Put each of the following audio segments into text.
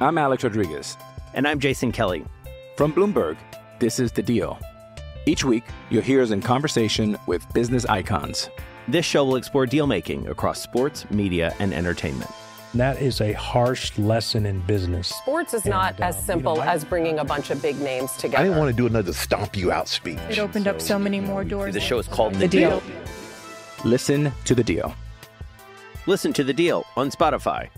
I'm Alex Rodriguez. And I'm Jason Kelly. From Bloomberg, this is The Deal. Each week, you'll hear us in conversation with business icons. This show will explore deal-making across sports, media, and entertainment. That is a harsh lesson in business. Sports is not as simple as bringing a bunch of big names together. I didn't want to do another stomp you out speech. It opened up so many more doors. The show is called The Deal. Listen to The Deal. Listen to The Deal on Spotify.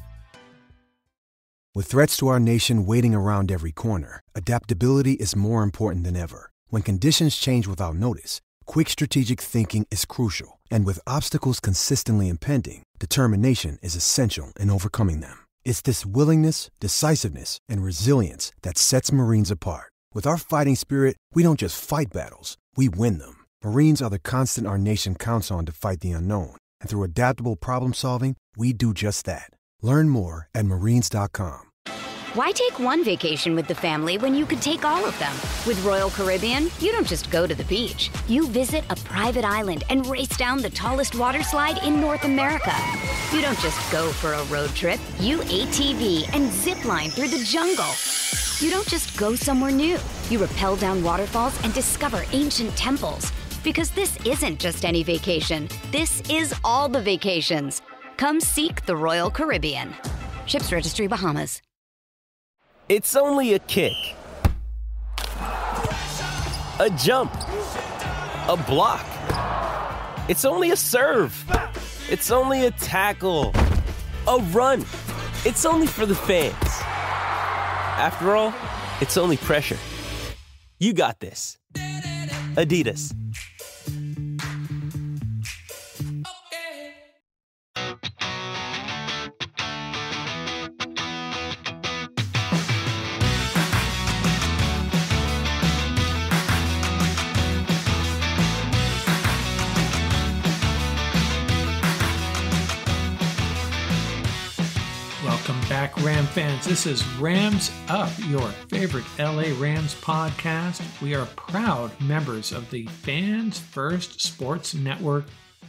With threats to our nation waiting around every corner, adaptability is more important than ever. When conditions change without notice, quick strategic thinking is crucial. And with obstacles consistently impending, determination is essential in overcoming them. It's this willingness, decisiveness, and resilience that sets Marines apart. With our fighting spirit, we don't just fight battles, we win them. Marines are the constant our nation counts on to fight the unknown. And through adaptable problem solving, we do just that. Learn more at marines.com. Why take one vacation with the family when you could take all of them? With Royal Caribbean, you don't just go to the beach. You visit a private island and race down the tallest water slide in North America. You don't just go for a road trip. You ATV and zip line through the jungle. You don't just go somewhere new. You rappel down waterfalls and discover ancient temples. Because this isn't just any vacation. This is all the vacations. Come seek the Royal Caribbean. Ships Registry, Bahamas. It's only a kick, a jump, a block. It's only a serve. It's only a tackle, a run. It's only for the fans. After all, it's only pressure. You got this. Adidas. Back, Ram fans. This is Rams Up, your favorite LA Rams podcast. We are proud members of the Fans First Sports Network.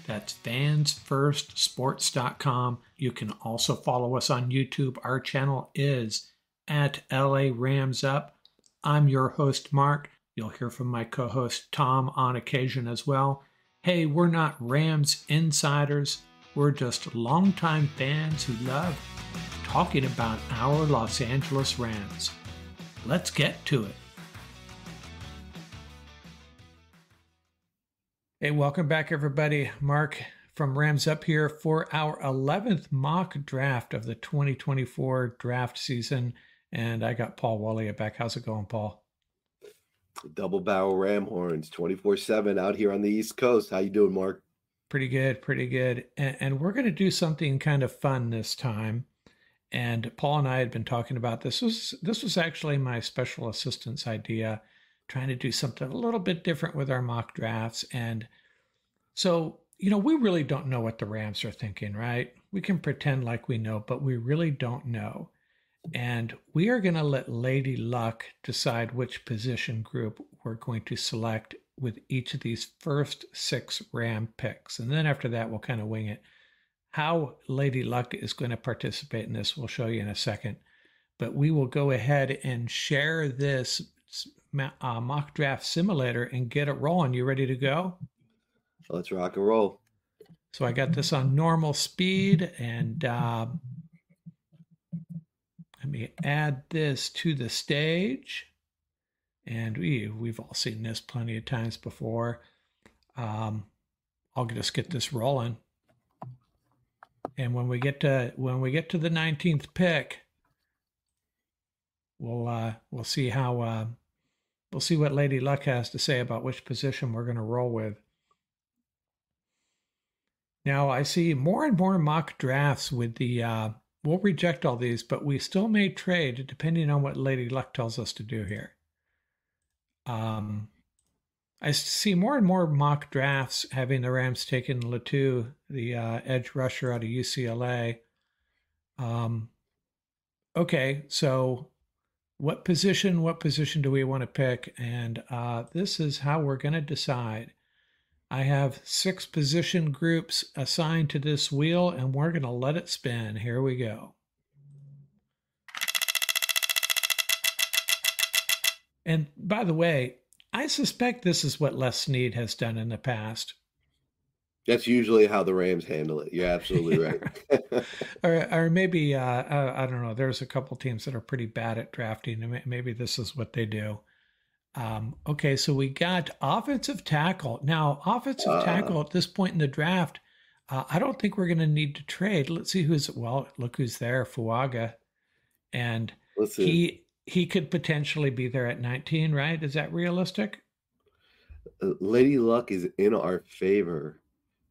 That's fansfirstsports.com. You can also follow us on YouTube. Our channel is at LA Rams Up. I'm your host, Mark. You'll hear from my co-host, Tom, on occasion as well. Hey, we're not Rams insiders. We're just longtime fans who love talking about our Los Angeles Rams. Let's get to it. Hey, welcome back, everybody. Mark from Rams Up here for our 11th mock draft of the 2024 draft season. And I got Paul Walia back. How's it going, Paul? Double barrel Ram horns, 24/7 out here on the East Coast. How you doing, Mark? Pretty good, pretty good. And we're going to do something kind of fun this time. And Paul and I had been talking about this. This was actually my special assistant's idea, trying to do something a little bit different with our mock drafts. And so, we really don't know what the Rams are thinking, right? We can pretend like we know, but we really don't know. And we are going to let Lady Luck decide which position group we're going to select with each of these first 6 Ram picks. And then after that, we'll kind of wing it. How Lady Luck is going to participate in this, we'll show you in a second. But we will go ahead and share this mock draft simulator and get it rolling. You ready to go? Let's rock and roll. So I got this on normal speed, and let me add this to the stage. And we've all seen this plenty of times before. I'll just get this rolling. And when we get to the 19th pick, we'll see how we'll see what Lady Luck has to say about which position we're going to roll with. Now I see more and more mock drafts with the we'll reject all these, but we still may trade depending on what Lady Luck tells us to do here. I see more and more mock drafts having the Rams taking Latu, the edge rusher out of UCLA. Okay, so what position do we want to pick? And this is how we're going to decide. I have 6 position groups assigned to this wheel, and we're going to let it spin. Here we go. And by the way, I suspect this is what Les Snead has done in the past. That's usually how the Rams handle it. You're absolutely right. or maybe, I don't know, there's a couple teams that are pretty bad at drafting, and maybe this is what they do. Okay, so we got offensive tackle. Now, offensive tackle at this point in the draft, I don't think we're going to need to trade. Let's see look who's there, Fuaga. And he could potentially be there at 19, right? Is that realistic? Lady Luck is in our favor.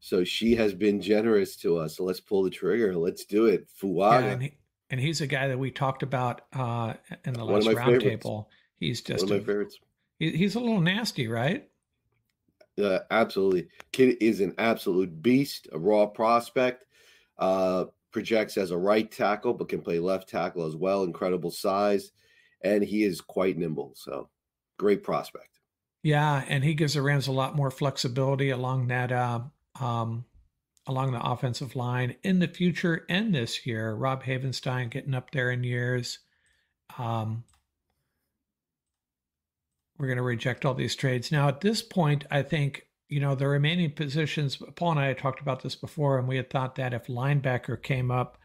So she has been generous to us. So let's pull the trigger. Let's do it. Fuaga. Yeah, and he's a guy that we talked about in the last roundtable. He's just one of my favorites. He's a little nasty, right? Absolutely. Kid is an absolute beast, a raw prospect. Projects as a right tackle, but can play left tackle as well. Incredible size. And he is quite nimble. So great prospect. Yeah, and he gives the Rams a lot more flexibility along that along the offensive line in the future and this year. Rob Havenstein getting up there in years. We're going to reject all these trades. Now, at this point, I think, the remaining positions, Paul and I had talked about this before, and we had thought that if linebacker came up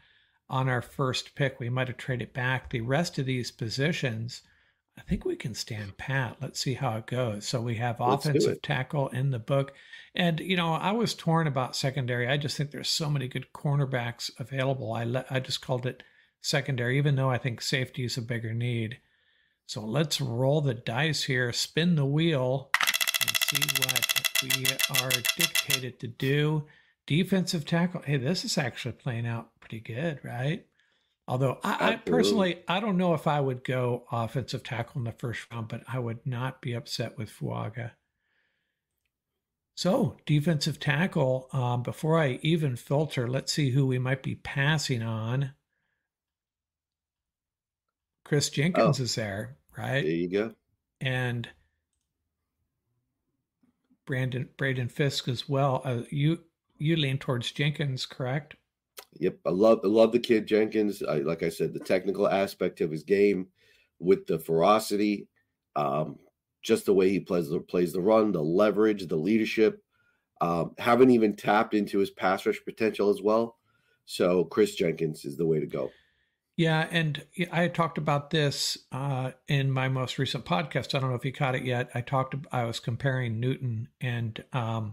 on our first pick, we might have traded back. The rest of these positions, I think we can stand pat. Let's see how it goes. So we have offensive tackle in the book. And, I was torn about secondary. I just think there's so many good cornerbacks available. I just called it secondary, even though I think safety is a bigger need. So let's roll the dice here, spin the wheel, and see what we are dictated to do. Defensive tackle. Hey, this is actually playing out pretty good, right? Although I personally, I don't know if I would go offensive tackle in the first round, but I would not be upset with Fuaga. So defensive tackle, before I even filter, let's see who we might be passing on. Chris Jenkins is there, right? There you go. And Braden Fisk as well. You lean towards Jenkins, correct? Yep, I love the kid Jenkins. Like I said, the technical aspect of his game with the ferocity, just the way he plays the run, the leverage, the leadership. Haven't even tapped into his pass rush potential as well. So Chris Jenkins is the way to go. Yeah, and I had talked about this in my most recent podcast. I don't know if you caught it yet. I was comparing Newton and Byron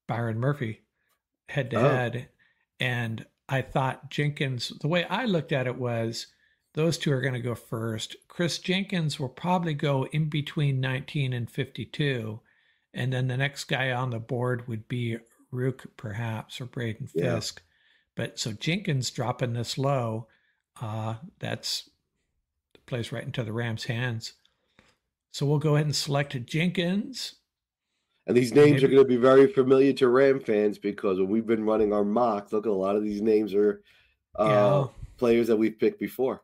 Murphy head to head. And I thought Jenkins, the way I looked at it was those two are going to go first. Chris Jenkins will probably go in between 19 and 52. And then the next guy on the board would be Rook, perhaps, or Braden Fisk. But so Jenkins dropping this low, that's plays right into the Rams' hands. So we'll go ahead and select Jenkins. And these names are going to be very familiar to Ram fans because when we've been running our mock, look, a lot of these names are players that we've picked before.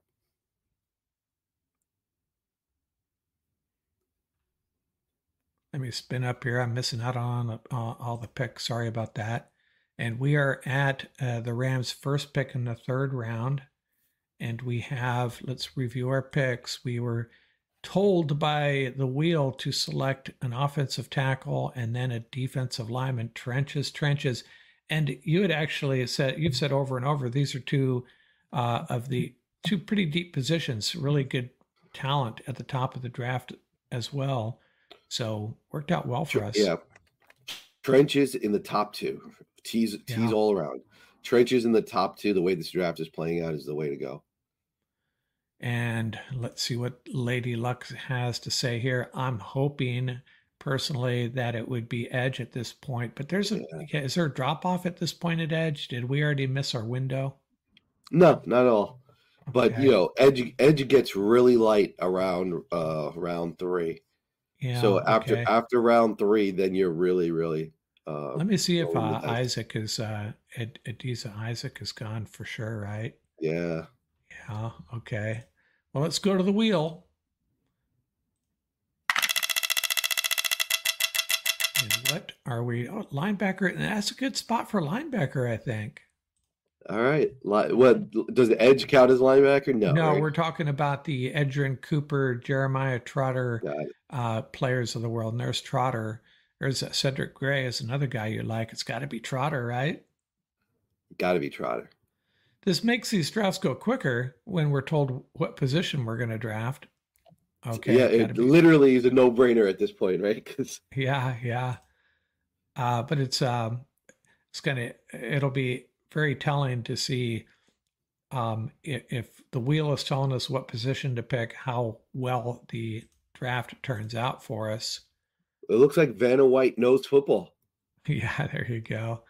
Let me spin up here. I'm missing out on all the picks. Sorry about that. And we are at the Rams' first pick in the third round. And we have, let's review our picks. We were told by the wheel to select an offensive tackle and then a defensive lineman, trenches. And you had actually you've said over and over, these are two of the two pretty deep positions, really good talent at the top of the draft as well. So worked out well for us. Yeah. Trenches in the top two. Tees all around. Trenches in the top two. The way this draft is playing out is the way to go. And let's see what Lady Luck has to say here. I'm hoping personally that it would be edge at this point, but is there a drop off at this point at edge? Did we already miss our window? No, not at all. But edge gets really light around round 3. Yeah. So after round 3, then you're really, really. Let me see if Isaac is Adisa Isaac is gone for sure, right? Yeah. Yeah. Okay. Well, let's go to the wheel. And what are we? Oh, linebacker. And that's a good spot for linebacker, I think. All right. What does the edge count as linebacker? No. No, right? we're talking about the Edgerrin Cooper, Jeremiah Trotter players of the world. And there's Trotter. There's Cedric Gray is another guy you like. It's got to be Trotter, right? Got to be Trotter. This makes these drafts go quicker when we're told what position we're going to draft. Okay. Yeah, it literally is a no-brainer at this point, right? Yeah. But it'll be very telling to see if the wheel is telling us what position to pick, how well the draft turns out for us. It looks like Vanna White knows football. Yeah, there you go.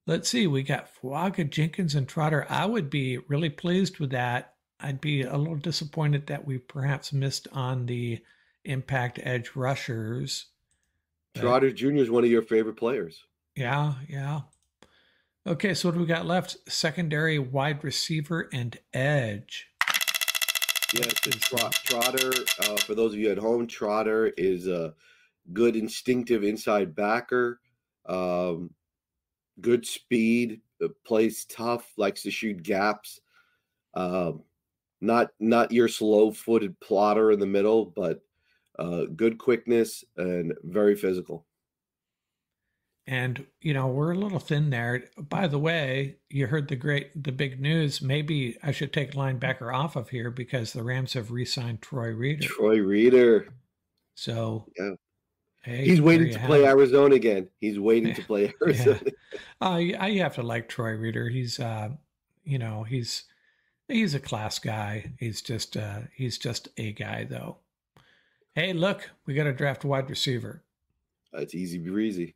Let's see. We got Fuaga, Jenkins, and Trotter. I would be really pleased with that. I'd be a little disappointed that we perhaps missed on the impact edge rushers. Trotter Jr. is one of your favorite players. Yeah. Okay, so what do we got left? Secondary, wide receiver, and edge. Yeah, Trotter, for those of you at home, Trotter is a good instinctive inside backer, good speed, plays tough, likes to shoot gaps. Not your slow-footed plotter in the middle, but good quickness and very physical. And, we're a little thin there. By the way, you heard the big news. Maybe I should take linebacker off of here because the Rams have re-signed Troy Reeder. So, yeah. Hey, he's waiting to play Arizona again. He's waiting to play Arizona. Yeah. You have to like Troy Reeder. He's, he's a class guy. He's just a guy, though. Hey, look, we got to draft a wide receiver. That's easy breezy.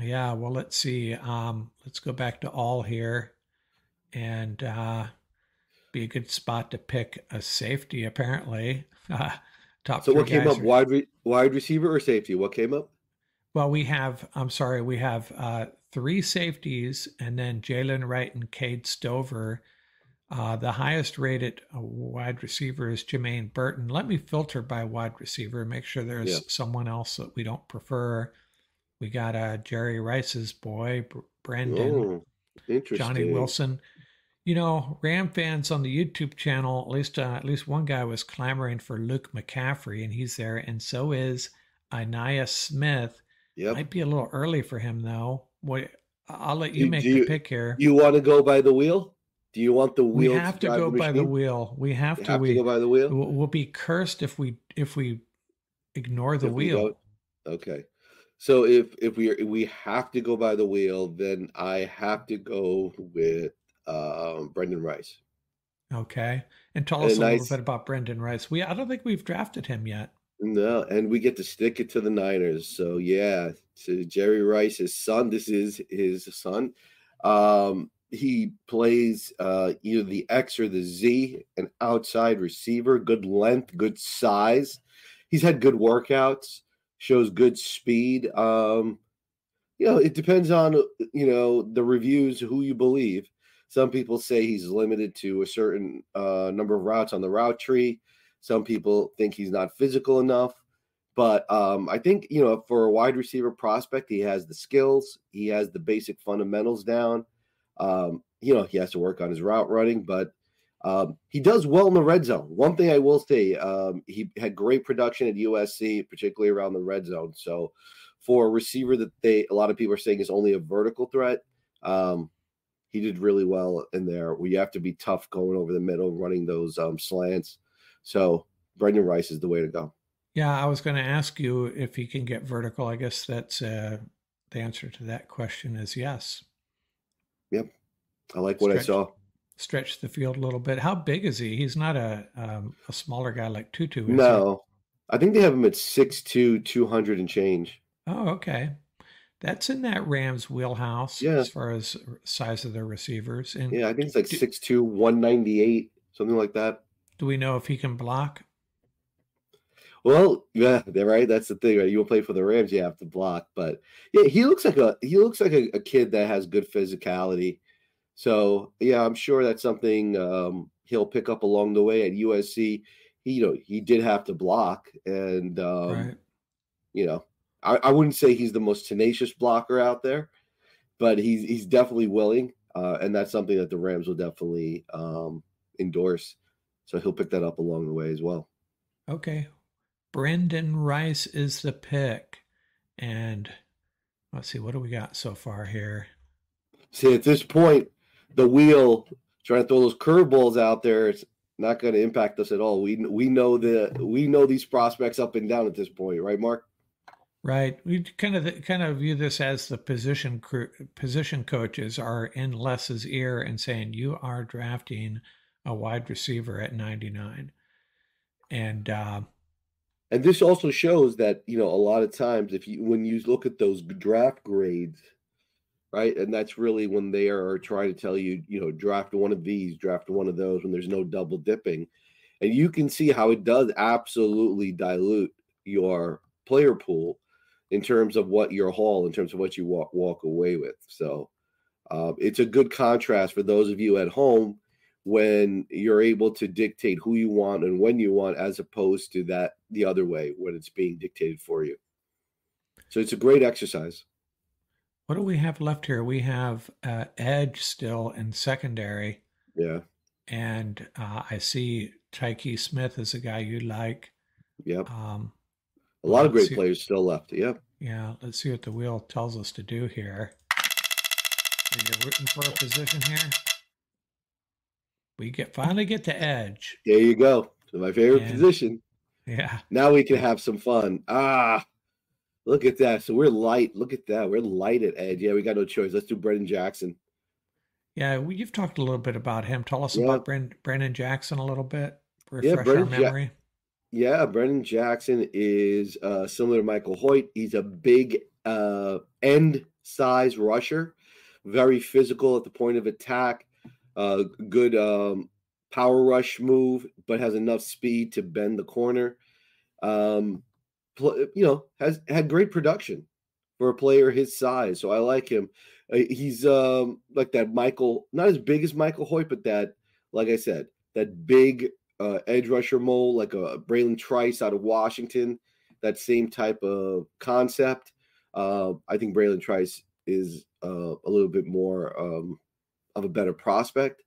Yeah, well, let's see. Let's go back to all here and be a good spot to pick a safety, apparently. So what came up, wide receiver or safety? What came up? Well, we have 3 safeties and then Jalen Wright and Cade Stover. The highest rated wide receiver is Jermaine Burton. Let me filter by wide receiver, make sure there's someone else that we don't prefer. We got Jerry Rice's boy, Brendan, Johnny Wilson. Ram fans on the YouTube channel, at least one guy was clamoring for Luke McCaffrey, and he's there, and so is Anaya Smith. Yep. Might be a little early for him, though. I'll let you make the pick here. You want to go by the wheel? Do you want the wheel? We have to go by the wheel. We have to go by the wheel. We'll be cursed if we ignore the wheel. Okay. So if we have to go by the wheel, then I have to go with Brendan Rice. Okay. And tell us a little bit about Brendan Rice. I don't think we've drafted him yet. No, and we get to stick it to the Niners. So yeah, to Jerry Rice's son. This is his son. He plays either the X or the Z, an outside receiver, good length, good size. He's had good workouts, shows good speed. It depends on, the reviews, who you believe. Some people say he's limited to a certain number of routes on the route tree. Some people think he's not physical enough. But I think, for a wide receiver prospect, he has the skills. He has the basic fundamentals down. He has to work on his route running, but he does well in the red zone. One thing I will say, he had great production at USC, particularly around the red zone. So for a receiver that a lot of people are saying is only a vertical threat, he did really well in there. We have to be tough going over the middle, running those slants. So Brendan Rice is the way to go. Yeah, I was going to ask you if he can get vertical. I guess that's the answer to that question is yes. Yep. I like what I saw. Stretch the field a little bit. How big is he? He's not a smaller guy like Tutu, is No. He? I think they have him at 6'2", 200 and change. Oh, okay. That's in that Rams wheelhouse as far as size of their receivers. And yeah, I think it's like 6'2", 198, something like that. Do we know if he can block? Well, yeah, they're right. That's the thing, right? You will play for the Rams, you have to block. But yeah, he looks like a kid that has good physicality. So yeah, I'm sure that's something he'll pick up along the way at USC. He did have to block, and right. I wouldn't say he's the most tenacious blocker out there, but he's definitely willing. And that's something that the Rams will definitely endorse. So he'll pick that up along the way as well. Okay. Brendan Rice is the pick. And let's see, what do we got so far here? See, at this point, the wheel trying to throw those curveballs out there, it's not going to impact us at all. We know these prospects up and down at this point, right, Mark? Right. We kind of view this as the position coaches are in Les's ear and saying, you are drafting a wide receiver at 99. And this also shows that, a lot of times when you look at those draft grades, right, and that's really when they are trying to tell you, draft one of these, draft one of those, when there's no double dipping. And you can see how it does absolutely dilute your player pool in terms of what your haul, in terms of what you walk away with. So it's a good contrast for those of you at home when you're able to dictate who you want and when you want, as opposed to that the other way when it's being dictated for you. So it's a great exercise. What do we have left here? We have edge still in secondary. Yeah. And I see Tyke Smith is a guy you like. Yep. A lot of great players still left. Yep. Yeah. Let's see what the wheel tells us to do here. Are you rooting for a position here? We finally get to edge. There you go. So my favorite position. Yeah. Now we can have some fun. Look at that. So we're light. Look at that. We're light at edge. Yeah, we got no choice. Let's do Brendan Jackson. Yeah, you've talked a little bit about him. Tell us about Brendan Jackson a little bit. Refresh our memory. Brendan Jackson is similar to Michael Hoyt. He's a big end size rusher, very physical at the point of attack. Good power rush move, but has enough speed to bend the corner. Has had great production for a player his size. So I like him. He's like that Michael, not as big as Michael Hoyt, but that, like I said, that big edge rusher mold, like a Braylon Trice out of Washington, that same type of concept. I think Braylon Trice is a little bit more of a better prospect,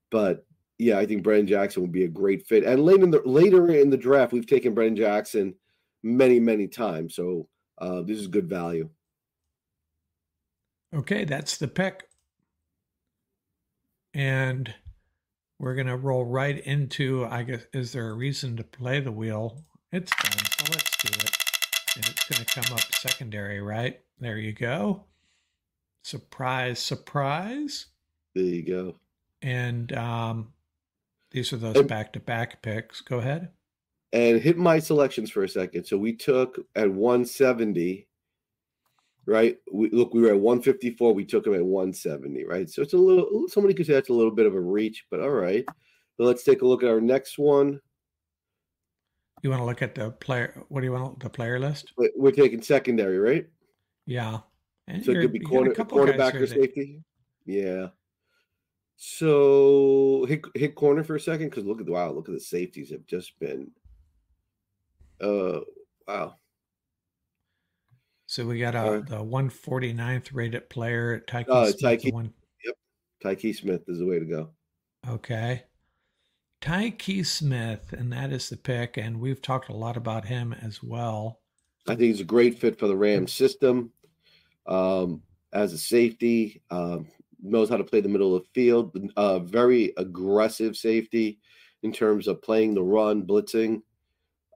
but yeah, I think Brendan Jackson would be a great fit. And later in the draft, we've taken Brendan Jackson many, many times. So this is good value. Okay, that's the pick. And we're going to roll right into, I guess, is there a reason to play the wheel? It's done, so let's do it. And it's going to come up secondary, right? There you go. Surprise, surprise. There you go. And these are those back-to-back picks. Go ahead. And hit my selections for a second. So we took at 170, right? We were at 154. We took him at 170, right? So it's a little, somebody could say that's a little bit of a reach, but all right. So let's take a look at our next one. You want to look at the player? What do you want? The player list? We're taking secondary, right? Yeah. And so it could be cornerback or safety. Yeah. So hit corner for a second, because look at the safeties have just been. Wow. So we got the 149th rated player, Tyke Smith. Yep, Tyke Smith is the way to go. Okay. Tyke Smith, and that is the pick, and we've talked a lot about him as well. I think he's a great fit for the Rams system. As a safety, knows how to play the middle of the field, very aggressive safety in terms of playing the run, blitzing,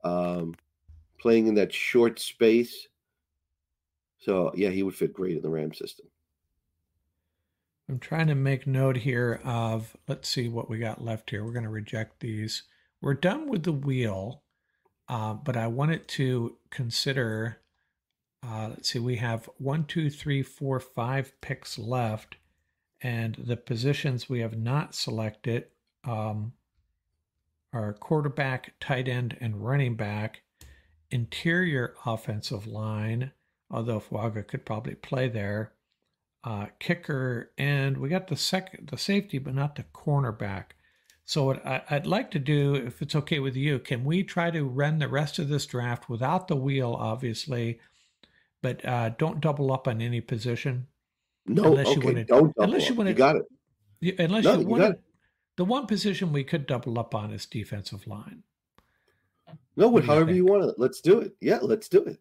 playing in that short space. So, yeah, he would fit great in the Rams system. I'm trying to make note here of, let's see what we got left here. We're going to reject these. We're done with the wheel, but I wanted to consider, let's see, we have 1, 2, 3, 4, 5 picks left, and the positions we have not selected are quarterback, tight end, and running back, interior offensive line, although Fuaga could probably play there, kicker, and we got the safety, but not the cornerback. So what I'd like to do, if it's okay with you, can we try to run the rest of this draft without the wheel, obviously, but don't double up on any position? No, unless you okay, wanted, don't double unless you up. wanted, You got it. unless No, you you got wanted, it. the one position we could double up on is defensive line. No, What do you however you think? want it. Let's do it. Yeah, let's do it.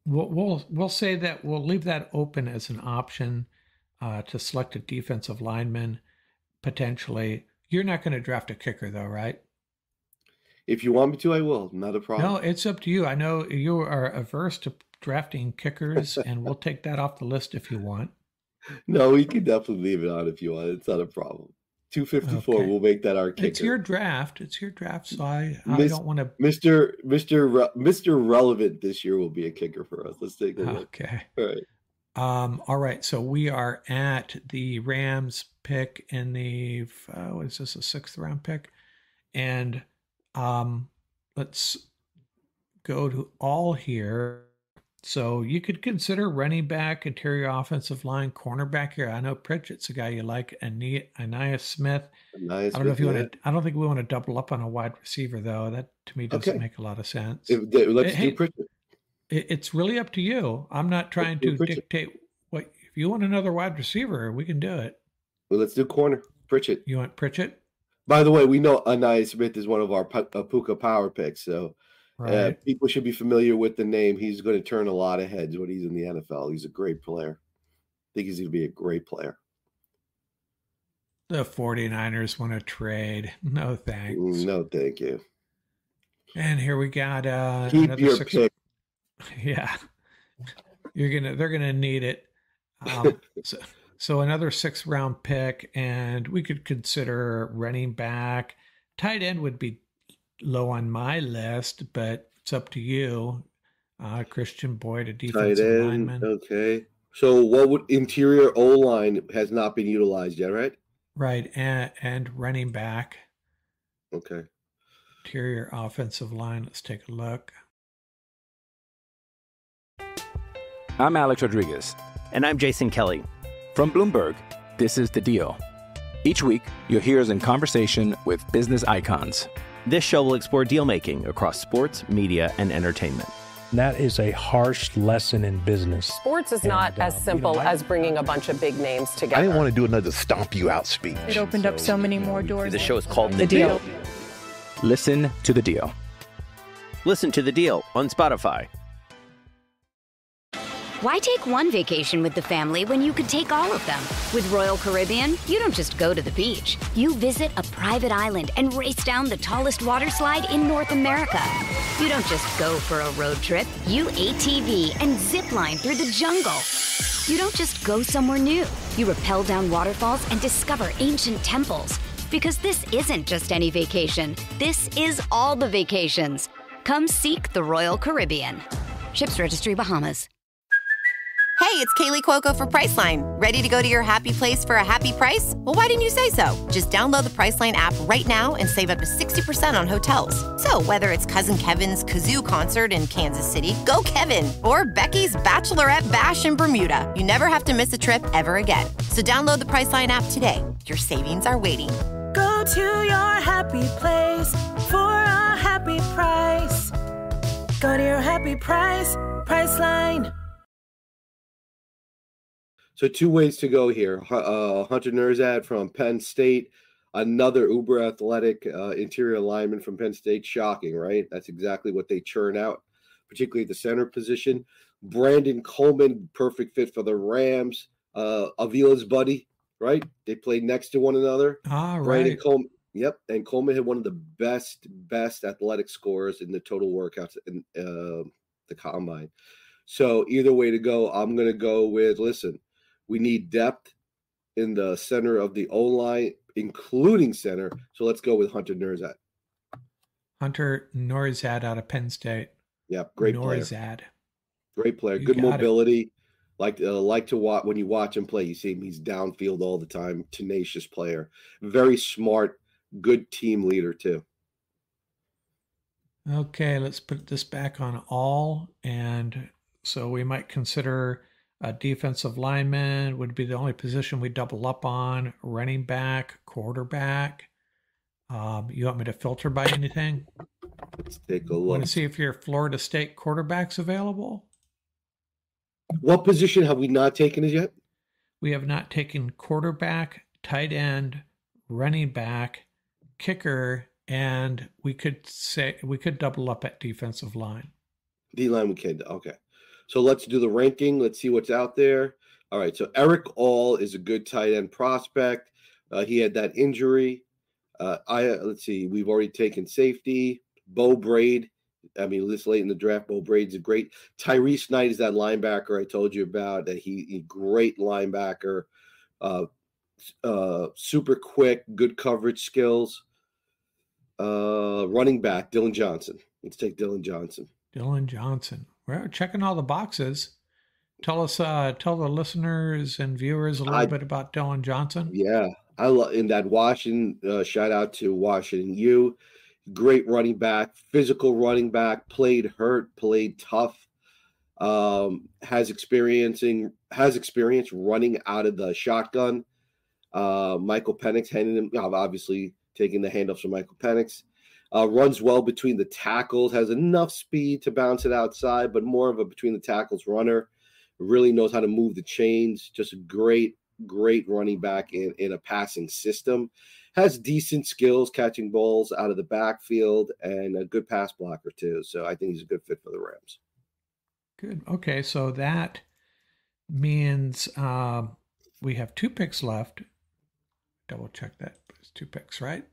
We'll say that we'll leave that open as an option to select a defensive lineman potentially. You're not going to draft a kicker though, right? If you want me to, I will. Not a No, problem. it's up to you. I know you are averse to drafting kickers, and we'll take that off the list if you want. No, we can definitely leave it on if you want. It's not a problem. 254, Okay. we'll make that our kicker. It's your draft. It's your draft, so I Miss- don't want to. Mr. Relevant this year will be a kicker for us. Let's take a look. Okay. All right. All right. So we are at the Rams pick in the what is this, a 6th round pick? And let's go to all here. So you could consider running back, interior offensive line, cornerback here. I know Pritchett's a guy you like, Anais Smith. Nice. I don't know if you want to. I don't think we want to double up on a wide receiver though. That to me doesn't Okay. make a lot of sense. Let's Hey, do Pritchett. It's really up to you. I'm not trying to do Pritchett. dictate what. If you want another wide receiver, we can do it. Well, let's do corner. Pritchett. You want Pritchett? By the way, we know Anais Smith is one of our Puka power picks, so Right. people should be familiar with the name. He's going to turn a lot of heads when he's in the NFL. He's a great player. I think he's going to be a great player. The 49ers want to trade. No thanks. No, thank you. And here we got Keep another your 6. pick. Yeah. They're gonna need it. So another 6th round pick, and we could consider running back. Tight end would be low on my list, but it's up to you. Christian Boyd, a Tight defensive end. lineman. Okay. So what would interior O-line has not been utilized yet, right? Right, and running back. Okay. Interior offensive line. Let's take a look. I'm Alex Rodriguez. And I'm Jason Kelly. From Bloomberg, this is The Deal. Each week, you'll hear us in conversation with business icons. This show will explore deal making across sports, media, and entertainment. That is a harsh lesson in business. Sports is not as simple as bringing a bunch of big names together. I didn't want to do another stomp you out speech. It opened up so many more doors. The show is called The Deal. Listen to The Deal. Listen to The Deal on Spotify. Why take one vacation with the family when you could take all of them? With Royal Caribbean, you don't just go to the beach. You visit a private island and race down the tallest water slide in North America. You don't just go for a road trip. You ATV and zip line through the jungle. You don't just go somewhere new. You rappel down waterfalls and discover ancient temples. Because this isn't just any vacation. This is all the vacations. Come seek the Royal Caribbean. Ships Registry, Bahamas. Hey, it's Kaylee Cuoco for Priceline. Ready to go to your happy place for a happy price? Well, why didn't you say so? Just download the Priceline app right now and save up to 60% on hotels. So whether it's Cousin Kevin's Kazoo Concert in Kansas City, go Kevin, or Becky's Bachelorette Bash in Bermuda, you never have to miss a trip ever again. So download the Priceline app today. Your savings are waiting. Go to your happy place for a happy price. Go to your happy price, Priceline. So 2 ways to go here. Hunter Nerzad from Penn State, another uber athletic interior lineman from Penn State. Shocking, right? That's exactly what they churn out, particularly at the center position. Brandon Coleman, perfect fit for the Rams. Avila's buddy, right? They played next to one another. Ah, Brandon right. Coleman. Yep, and Coleman had one of the best athletic scores in the total workouts in the combine. So either way to go, I'm going to go with, listen, we need depth in the center of the O-line, including center. So let's go with Hunter Nerzad. Hunter Nerzad out of Penn State. Yep, great player. Nerzad. Great player. You Good got it. mobility. Like to watch when you watch him play. You see him; he's downfield all the time. Tenacious player. Very smart. Good team leader too. Okay, let's put this back on all. And so we might consider a defensive lineman would be the only position we double up on. Running back, quarterback. You want me to filter by anything? Let's take a Want look. to see if your Florida State quarterback's available? What position have we not taken as yet? we have not taken quarterback, tight end, running back, kicker, and we could double up at defensive line. D-line we can. Okay. So let's do the ranking. Let's see what's out there. All right. So Eric All is a good tight end prospect. He had that injury. Let's see. We've already taken safety. Bo Braid. I mean, this late in the draft, Bo Braid's a great. Tyrese Knight is that linebacker I told you about. That he great linebacker. Super quick, good coverage skills. Running back, Dylan Johnson. Let's take Dylan Johnson. Dylan Johnson. We're checking all the boxes. Tell the listeners and viewers a little bit about Dylan Johnson. Yeah, I love in that Washington. Shout out to Washington U. Great running back, physical running back. Played hurt, played tough. Has experience running out of the shotgun. Michael Penix handing him, obviously taking the handoffs from Michael Penix. Runs well between the tackles, has enough speed to bounce it outside, but more of a between the tackles runner. Really knows how to move the chains. Just a great running back in a passing system. Has decent skills catching balls out of the backfield and a good pass blocker too. So I think he's a good fit for the Rams. Good. Okay, so that means we have 2 picks left. Double check that. It's 2 picks, right?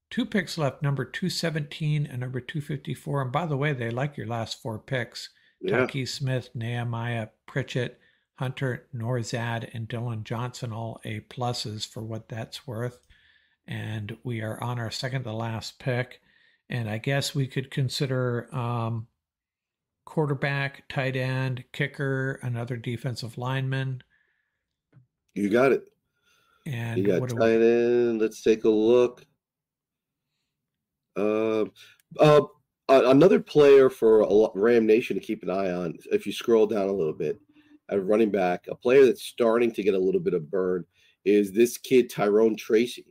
2 picks left, number 217 and number 254. And by the way, they like your last 4 picks. Yeah. Tyke Smith, Nehemiah Pritchett, Hunter Norzad, and Dylan Johnson, all A pluses for what that's worth. And we are on our second to last pick. And I guess we could consider quarterback, tight end, kicker, another defensive lineman. You got it. And you got tight end. Let's take a look. Another player for Ram Nation to keep an eye on, if you scroll down a little bit, at running back, a player that's starting to get a little bit of burn is this kid, Tyrone Tracy.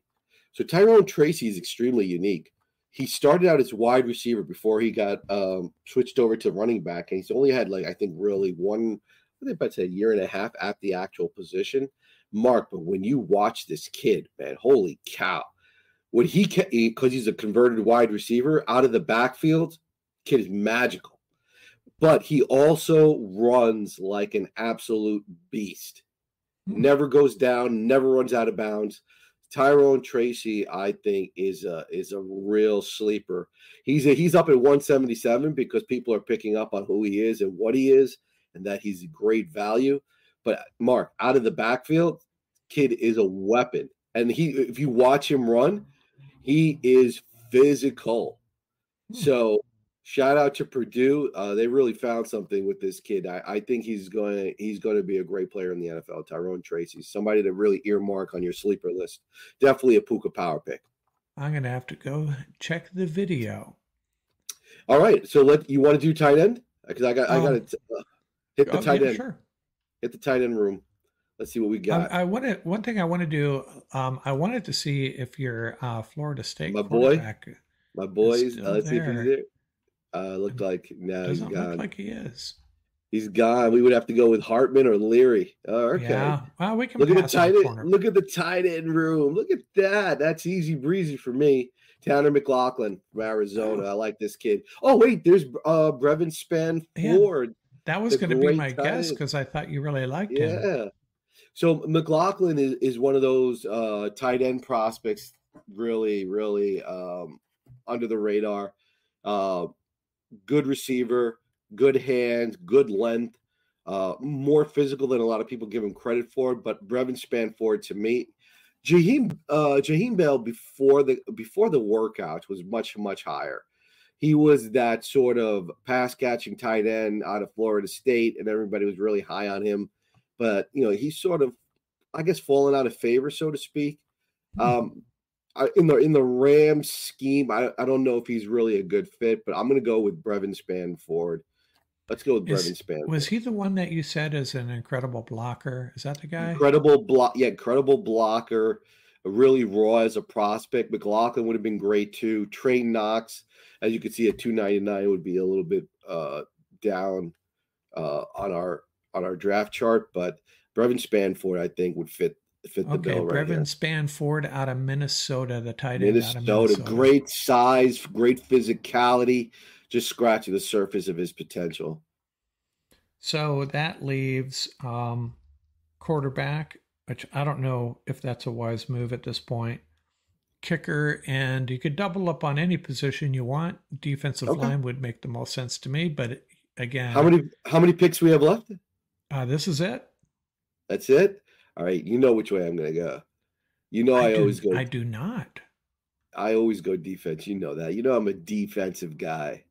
So Tyrone Tracy is extremely unique. He started out as wide receiver before he got switched over to running back, and he's only had I think really a year and a half at the actual position. Mark, but when you watch this kid, man, holy cow. When because he's a converted wide receiver out of the backfield, kid is magical. But he also runs like an absolute beast. Never goes down, never runs out of bounds. Tyrone Tracy, I think, is a real sleeper. He's up at 177 because people are picking up on who he is and what he is, and that he's a great value. But Mark, out of the backfield, kid is a weapon. And if you watch him run, he is physical. So shout out to Purdue. They really found something with this kid. I think he's going to be a great player in the NFL. Tyrone Tracy, somebody to really earmark on your sleeper list. Definitely a Puka power pick. I'm going to have to go check the video. All right. So you want to do tight end? Because I got to hit the tight end. Sure. Hit the tight end room. Let's see what we got. One thing I want to do. I wanted to see if your Florida State my boys. Let's see if he's there. Looked like now he's gone. Doesn't look like he is. He's gone. We would have to go with Hartman or Leary. Oh, okay. Yeah. Well, we can look at the tight end. Look at the tight end room. Look at that. That's easy breezy for me. Tanner McLaughlin from Arizona. I like this kid. Oh wait, there's Brevin Spann-Ford. That was going to be my guess because I thought you really liked him. Yeah. So McLaughlin is one of those tight end prospects, really, really under the radar. Good receiver, good hands, good length, more physical than a lot of people give him credit for. But Brevin Spann-Ford, to me, Jaheim Bell before the workouts was much, much higher. He was that sort of pass catching tight end out of Florida State, and everybody was really high on him. But he's sort of, I guess, fallen out of favor, so to speak. In the Rams scheme, I don't know if he's really a good fit, but I'm going to go with Brevin Spann-Ford. Let's go with Brevin Spann-Ford. Was he the one that you said is an incredible blocker? Is that the guy? Incredible blocker. Really raw as a prospect. McLaughlin would have been great too. Trey Knox, as you can see, at 299 would be a little bit down on our draft chart, but Brevin Spanford, I think, would fit the bill right Brevin here. Spanford out of Minnesota, the tight end out of Minnesota. Great size, great physicality, just scratching the surface of his potential. So that leaves quarterback, which I don't know if that's a wise move at this point. Kicker, and you could double up on any position you want. Defensive line would make the most sense to me, but again, how many picks we have left? This is it. That's it. All right, you know which way I'm going to go. You know I always go. I do not. I always go defense. You know that. You know I'm a defensive guy.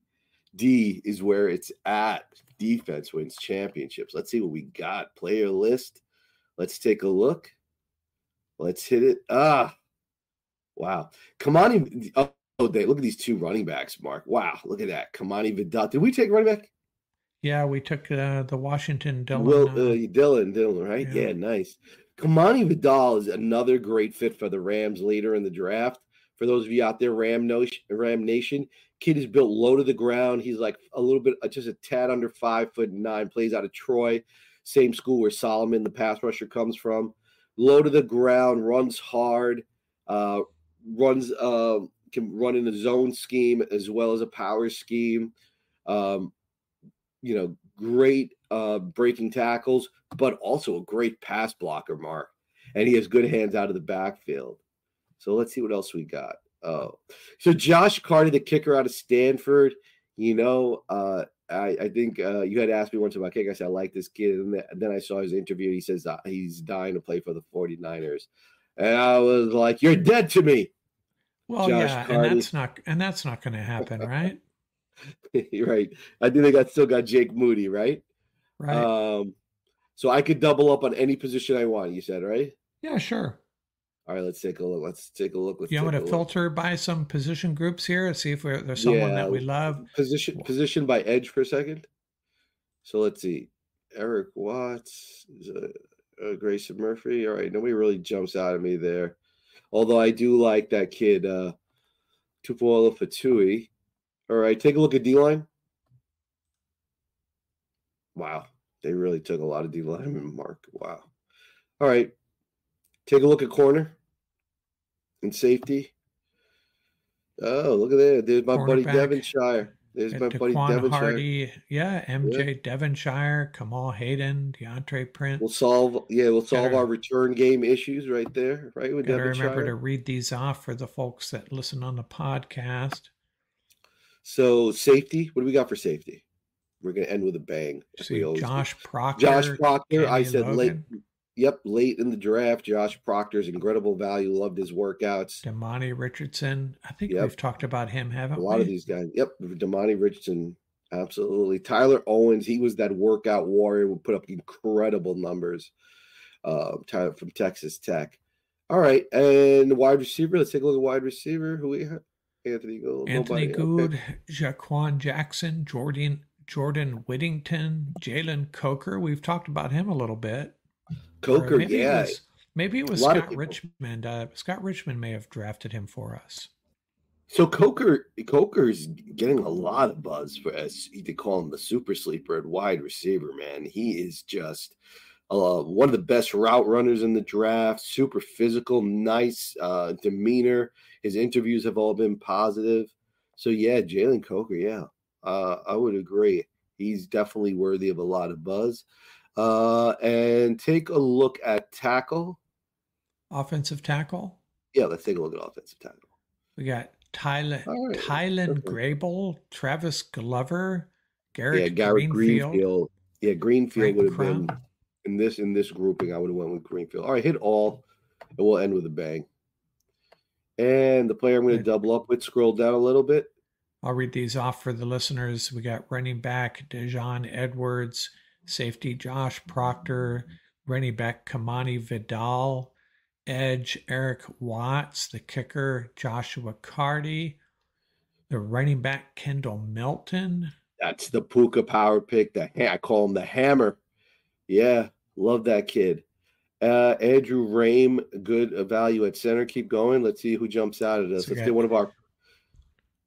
D is where it's at. Defense wins championships. Let's see what we got. Player list. Let's take a look. Let's hit it. Wow. Kamani. Look at these two running backs, Mark. Wow. Look at that. Kamani Vidal. Did we take running back? Yeah, we took the Washington Dillon. Dillon, right? Yeah, nice. Kamani Vidal is another great fit for the Rams later in the draft. For those of you out there, Ram Nation, kid is built low to the ground. He's like a little bit, just a tad under 5'9", plays out of Troy, same school where Solomon, the pass rusher, comes from. Low to the ground, runs hard, can run in a zone scheme as well as a power scheme. Great breaking tackles, but also a great pass blocker, Mark. And he has good hands out of the backfield. So let's see what else we got. So Josh Carter, the kicker out of Stanford, I think you had asked me once about kick. I said, I like this kid. And then I saw his interview. He says he's dying to play for the 49ers. And I was like, you're dead to me. Well, Josh Carter. and that's not going to happen, right? Right. I think they still got Jake Moody, right? Right. So I could double up on any position I want, you said, right? Yeah, sure. All right, let's take a look. You want to filter by some position groups here? See if there's someone that we love. Position by edge for a second. So let's see. Eric Watts, Grayson Murphy. All right, nobody really jumps out at me there. Although I do like that kid, Tupuola Fatui. All right, take a look at D-line. Wow, they really took a lot of D-line, Mark. Wow. All right, take a look at corner and safety. Oh, look at that. There's my buddy Devonshire. There's my buddy Devonshire. Hardy. Yeah, MJ Devonshire, Kamal Hayden, DeAndre Prince. We'll solve our return game issues right there, right? With Devonshire. Remember to read these off for the folks that listen on the podcast. So safety, what do we got for safety? We're going to end with a bang. Josh Proctor. I said Logan. late in the draft. Josh Proctor's incredible value. Loved his workouts. Damani Richardson. I think we've talked about him, haven't we? A lot of these guys. Damani Richardson. Absolutely. Tyler Owens. He was that workout warrior who put up incredible numbers. Tyler from Texas Tech. All right. And wide receiver. Let's take a look at wide receiver. Who we have? Anthony Good, okay. Jaquan Jackson, Jordan Whittington, Jalen Coker. We've talked about him a little bit. Coker, maybe it was Scott Richmond. Scott Richmond may have drafted him for us. So Coker's getting a lot of buzz for us. They call him the super sleeper at wide receiver, man. He is just one of the best route runners in the draft. Super physical, nice demeanor. His interviews have all been positive. So, yeah, Jalen Coker, I would agree. He's definitely worthy of a lot of buzz. And take a look at tackle. Offensive tackle? Yeah, let's take a look at offensive tackle. We got Tylen Grable, Travis Glover, Garrett Greenfield. Yeah, Greenfield would have Crum. been in this grouping. I would have went with Greenfield. All right, hit all, and we'll end with a bang. And the player I'm going to double up with, scroll down a little bit. I'll read these off for the listeners. We got running back Dejon Edwards, safety Josh Proctor, running back Kamani Vidal, edge Eric Watts, the kicker Joshua Carty, the running back Kendall Milton. That's the Puka power pick. I call him the hammer. Yeah, love that kid. Andrew Rame, good value at center. Keep going. Let's see who jumps out at us. So let's get one of our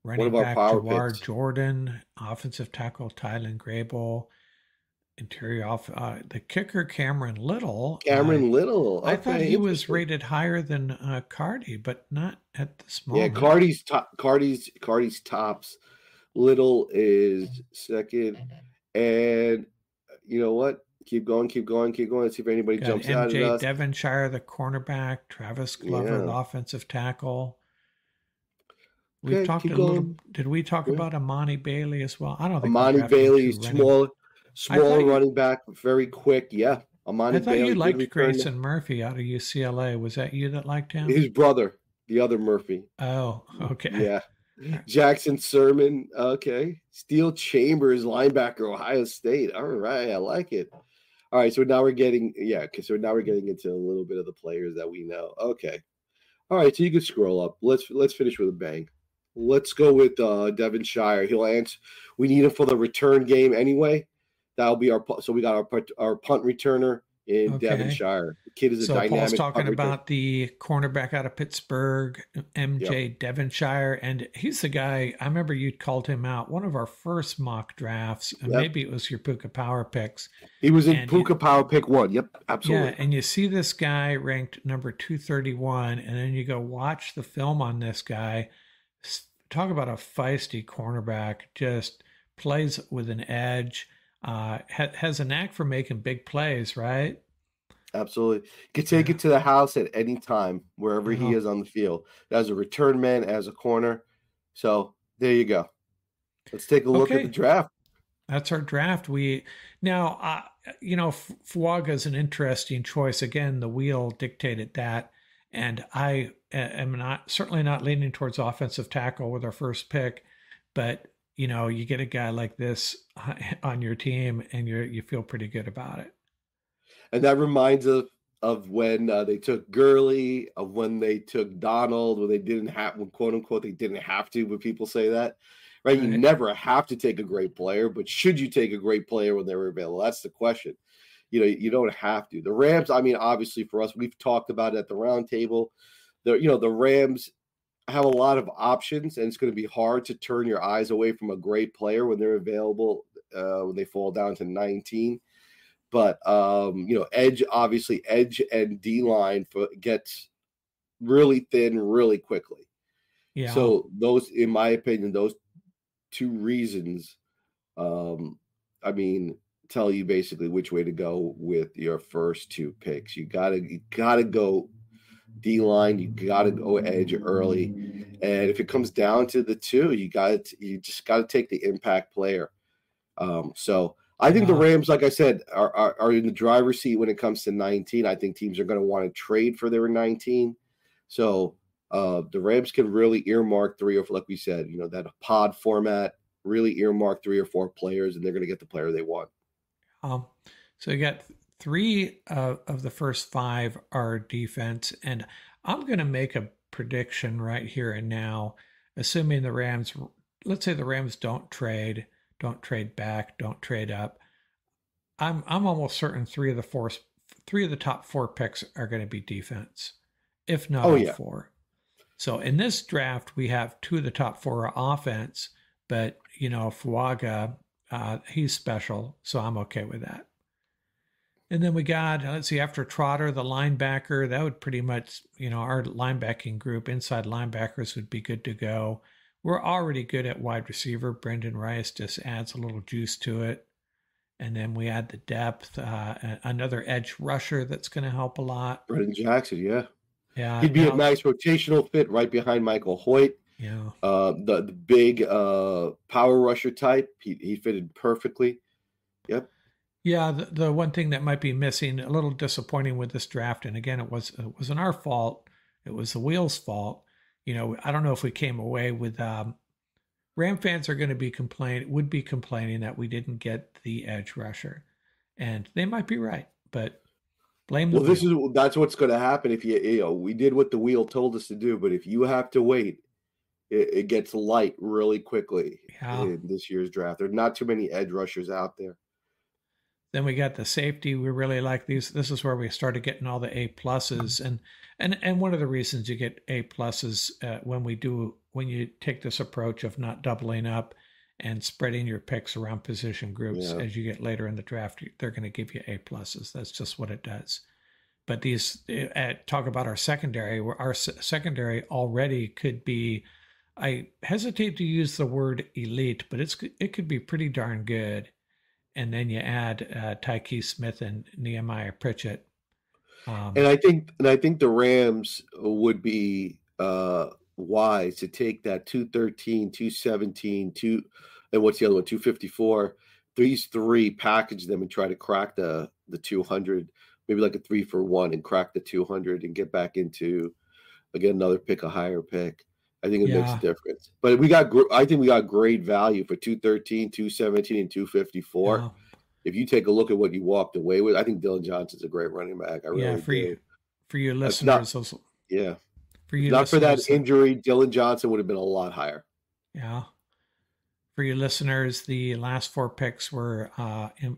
running back power Jawar picks. Jordan, offensive tackle Tylen Grable, interior off. The kicker, Cameron Little. Cameron Little. Okay, I thought he was rated higher than Cardi, but not at this moment. Yeah, Cardi's tops. Little is second. And you know what? Keep going. Let's see if anybody jumps out at us. MJ Devonshire, the cornerback. Travis Glover, the offensive tackle. We talked a little. Did we talk about Amani Bailey as well? I don't think Amani Bailey is smaller running back, very quick. Yeah, Amani Bailey. I thought you liked Grayson Murphy out of UCLA. Was that you that liked him? His brother, the other Murphy. Oh, okay. Yeah. Jackson Sermon. Okay. Steel Chambers, linebacker, Ohio State. All right, I like it. All right, so now we're getting into a little bit of the players that we know. Okay. All right, so you can scroll up. Let's finish with a bang. Let's go with Devonshire. He'll answer. We need him for the return game anyway. That'll be so we got our punt returner in Devonshire. The kid is a dynamic. Paul's talking about the cornerback out of Pittsburgh, MJ Devonshire, and he's the guy. I remember you called him out one of our first mock drafts, and maybe it was your Puka Power picks. He was in Puka Power pick 1. Yep, absolutely. Yeah, and you see this guy ranked number 231, and then you go watch the film on this guy. Talk about a feisty cornerback. Just plays with an edge. Has a knack for making big plays, right? Absolutely. Could take it to the house at any time, wherever he is on the field. As a return man, as a corner. So there you go. Let's take a look at the draft. That's our draft. Fuaga is an interesting choice. Again, the wheel dictated that. And I am certainly not leaning towards offensive tackle with our first pick, but you get a guy like this on your team, and you feel pretty good about it. And that reminds us of when they took Gurley, of when they took Donald, when quote unquote they didn't have to, but people say that, right? You never have to take a great player, but should you take a great player when they're available? That's the question. You don't have to. The Rams, obviously for us, we've talked about it at the round table. The Rams have a lot of options, and it's going to be hard to turn your eyes away from a great player when they're available, when they fall down to 19. But, edge and D-line gets really thin really quickly. Yeah. So those, in my opinion, those two reasons, tell you basically which way to go with your first two picks. You gotta go D-line, you gotta go edge early, and if it comes down to the two, you just gotta take the impact player. So I think the Rams, like I said, are in the driver's seat when it comes to 19. I think teams are going to want to trade for their 19. So the Rams can really earmark like we said, that pod format, really earmark 3 or 4 players, and they're going to get the player they want. So you got 3 of the first 5 are defense, and I'm going to make a prediction right here and now, assuming the Rams, let's say the Rams don't trade back, don't trade up. I'm almost certain 3 of the top 4 picks are going to be defense, if not all 4. So in this draft, we have 2 of the top 4 are offense, but Fuaga, he's special, so I'm okay with that. And then we got, after Trotter, the linebacker, that would pretty much, our linebacking group, inside linebackers would be good to go. We're already good at wide receiver. Brendan Rice just adds a little juice to it. And then we add the depth, another edge rusher that's going to help a lot. Brendan Jackson, yeah. Yeah. He'd be a nice rotational fit right behind Michael Hoyt. Yeah. The big power rusher type, he fitted perfectly. Yep. Yeah, the one thing that might be missing, a little disappointing with this draft, and again, it wasn't our fault. It was the wheel's fault. I don't know if we came away with Ram fans are going to would be complaining that we didn't get the edge rusher, and they might be right, but blame the wheel. That's what's going to happen if we did what the wheel told us to do, but if you have to wait, it gets light really quickly in this year's draft. There are not too many edge rushers out there. Then we got the safety. We really like these. This is where we started getting all the A+, and one of the reasons you get A+ when you take this approach of not doubling up and spreading your picks around position groups as you get later in the draft, they're going to give you A pluses. That's just what it does. But these talk about our secondary. Our secondary already could be, I hesitate to use the word elite, but it could be pretty darn good. And then you add Tyke Smith and Nehemiah Pritchett. And I think the Rams would be wise to take that 213, 217, and what's the other one, 254. These three, package them and try to crack the 200, maybe like a 3-for-1, and crack the 200 and get back into, again, another pick, a higher pick. I think it makes a difference. But I think we got great value for 213, 217, and 254. Yeah. If you take a look at what you walked away with, I think Dillon Johnson's a great running back. I really do. For your listeners, for you, not for that injury, Dillon Johnson would have been a lot higher. Yeah. For your listeners, the last 4 picks were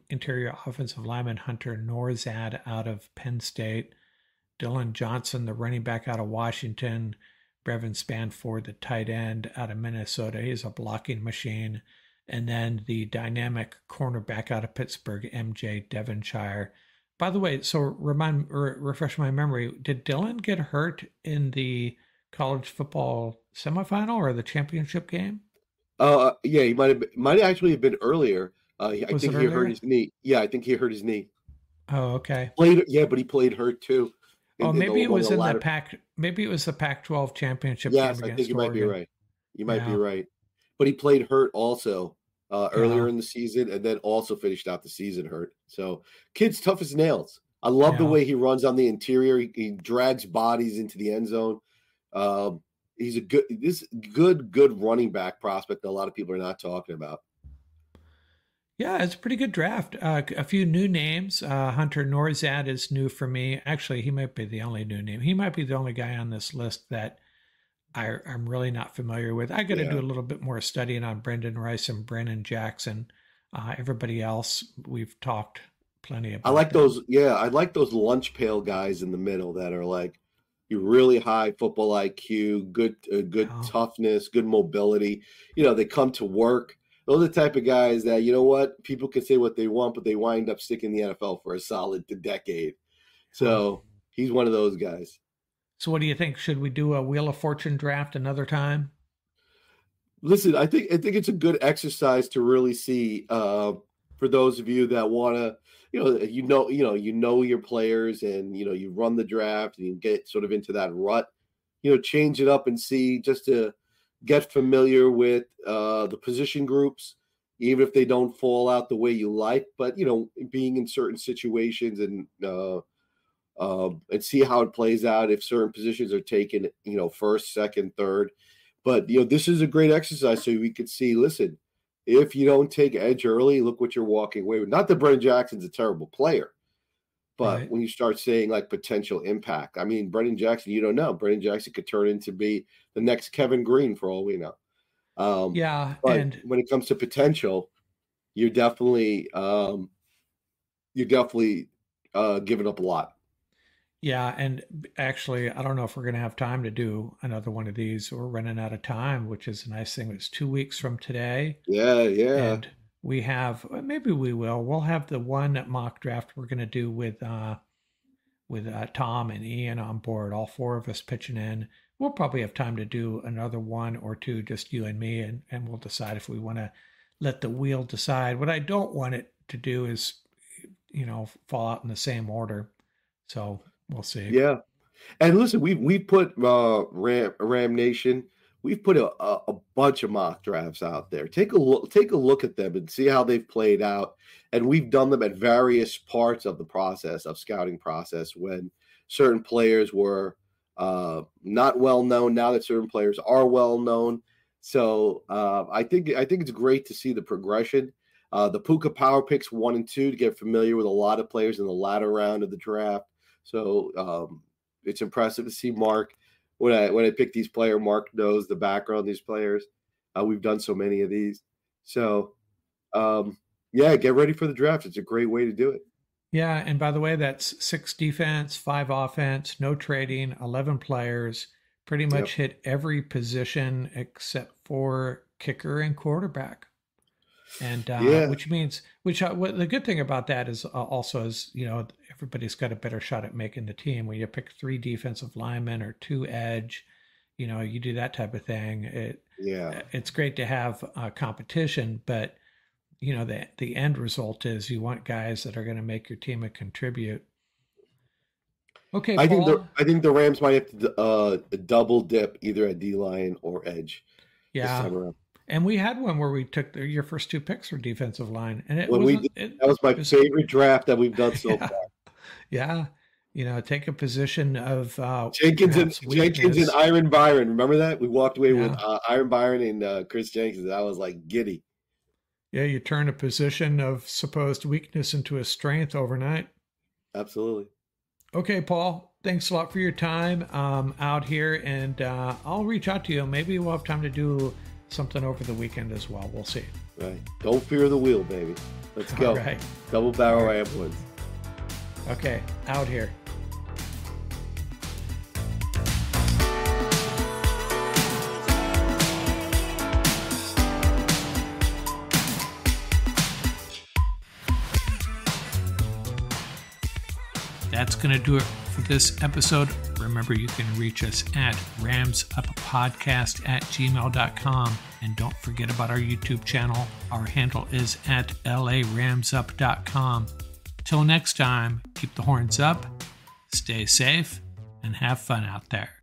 interior offensive lineman Hunter Norzad out of Penn State, Dillon Johnson, the running back out of Washington, Brevin Spanford, the tight end out of Minnesota. He's a blocking machine. And then the dynamic cornerback out of Pittsburgh, MJ Devonshire. By the way, so refresh my memory. Did Dillon get hurt in the college football semifinal or the championship game? Yeah, he might actually have been earlier. I think he hurt his knee. Yeah, I think he hurt his knee. Oh, okay. But he played hurt too. Maybe it was in the Pac. Maybe it was the Pac-12 championship. Yes, game I think you might be right. You might be right. But he played hurt also earlier in the season, and then also finished out the season hurt. So, kid's tough as nails. I love the way he runs on the interior. He drags bodies into the end zone. He's a good running back prospect that a lot of people are not talking about. Yeah, it's a pretty good draft. A few new names. Hunter Norzad is new for me. Actually, he might be the only new name. He might be the only guy on this list that I'm really not familiar with. I got to do a little bit more studying on Brendan Rice and Brennan Jackson. Everybody else, we've talked plenty about. I like those. Yeah, I like those lunch pail guys in the middle that are like really high football IQ, good toughness, good mobility. They come to work. Those are the type of guys that, you know what, people can say what they want, but they wind up sticking in the NFL for a solid decade. So he's one of those guys. So what do you think? Should we do a Wheel of Fortune draft another time? Listen, I think it's a good exercise to really see for those of you that want to, you know your players, and you run the draft and you get sort of into that rut. Change it up and see, just to get familiar with the position groups, even if they don't fall out the way you like. But being in certain situations and see how it plays out if certain positions are taken, first, second, third. But this is a great exercise, so we could see. Listen, if you don't take edge early, look what you're walking away with. Not that Brennan Jackson's a terrible player, but when you start saying like potential impact, I mean, Brennan Jackson, you don't know. Brennan Jackson could turn into be the next Kevin Green for all we know. But and when it comes to potential, you're definitely giving up a lot. Yeah, and actually, I don't know if we're going to have time to do another one of these. We're running out of time, which is a nice thing. It's 2 weeks from today. Yeah. And we have, maybe we will. We'll have the one mock draft we're going to do with Tom and Ian on board, all 4 of us pitching in. We'll probably have time to do another 1 or 2, just you and me, and we'll decide if we want to let the wheel decide. What I don't want it to do is, fall out in the same order. So we'll see. Yeah. And listen, we put Ram Nation, we've put a bunch of mock drafts out there. Take a look at them and see how they've played out. And we've done them at various parts of the scouting process, when certain players were not well known, now that certain players are well known. So I think it's great to see the progression. The Puka Power picks 1 and 2 to get familiar with a lot of players in the latter round of the draft. So it's impressive to see Mark. When I pick these players, Mark knows the background of these players. We've done so many of these. So, get ready for the draft. It's a great way to do it. Yeah, and by the way, that's 6 defense, 5 offense, no trading, 11 players, pretty much hit every position except for kicker and quarterback. And what the good thing about that is also is, you know, everybody's got a better shot at making the team. When you pick 3 defensive linemen or 2 edge, you know, you do that type of thing. It's great to have competition, but you know, the end result is you want guys that are going to make your team contribute. Okay, Paul. I think the Rams might have to double dip either at D-line or edge. Yeah. This time around. And we had one where we took your first 2 picks for defensive line, and that was my favorite draft that we've done so far. Yeah, you know, take a position of Jenkins and Iron Byron. Remember that we walked away with Iron Byron and Chris Jenkins. And I was like giddy. Yeah, you turn a position of supposed weakness into a strength overnight. Absolutely. Okay, Paul. Thanks a lot for your time out here, and I'll reach out to you. Maybe we'll have time to do something over the weekend as well. We'll see. Right. Don't fear the wheel, baby. Let's go. All right. Double barrel ambulance. Okay, out here. That's going to do it for this episode. Remember, you can reach us at ramsuppodcast@gmail.com. And don't forget about our YouTube channel. Our handle is at laramsup.com. Till next time, keep the horns up, stay safe, and have fun out there.